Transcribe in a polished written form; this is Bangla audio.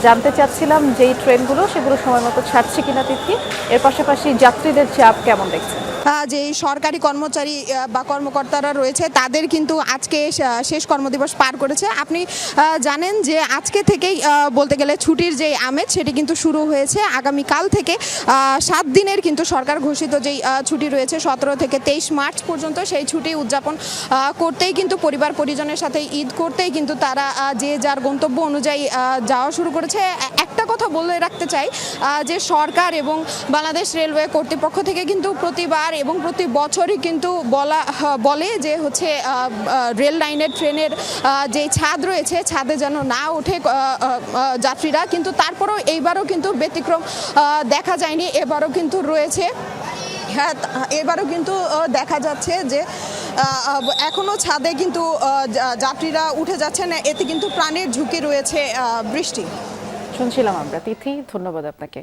জানতে চাচ্ছিলাম যেই ট্রেনগুলো সেগুলো সময় মতো ছাড়ছে কিনা তিথি, এর পাশাপাশি যাত্রীদের চাপ কেমন দেখছেন? যে সরকারি কর্মচারী বা কর্মকর্তারা রয়েছে তাদের কিন্তু আজকে শেষ কর্মদিবস পার করেছে। আপনি জানেন যে আজকে থেকেই বলতে গেলে ছুটির যে আমেজ সেটি কিন্তু শুরু হয়েছে। আগামীকাল থেকে 7 দিনের কিন্তু সরকার ঘোষিত যেই ছুটি রয়েছে 17 থেকে 23 মার্চ পর্যন্ত, সেই ছুটি উদযাপন করতেই কিন্তু পরিবার পরিজনের সাথে ঈদ করতেই কিন্তু তারা যে যার গন্তব্য অনুযায়ী যাওয়া শুরু করেছে। একটা কথা বলে রাখতে চাই যে সরকার এবং বাংলাদেশ রেলওয়ে কর্তৃপক্ষ থেকে কিন্তু প্রতিবার এবং প্রতি বছরই কিন্তু বলে যে হচ্ছে রেল লাইনের ট্রেনের যে ছাদ রয়েছে ছাদে যেন না ওঠে যাত্রীরা, কিন্তু তারপরেও এইবারও কিন্তু ব্যতিক্রম দেখা যায়নি। এবারও কিন্তু রয়েছে, হ্যাঁ এবারও কিন্তু দেখা যাচ্ছে যে এখনও ছাদে কিন্তু যাত্রীরা উঠে যাচ্ছেন। এতে কিন্তু প্রাণের ঝুঁকি রয়েছে। বৃষ্টি শুনছিলাম আমরা। তিথি, ধন্যবাদ আপনাকে।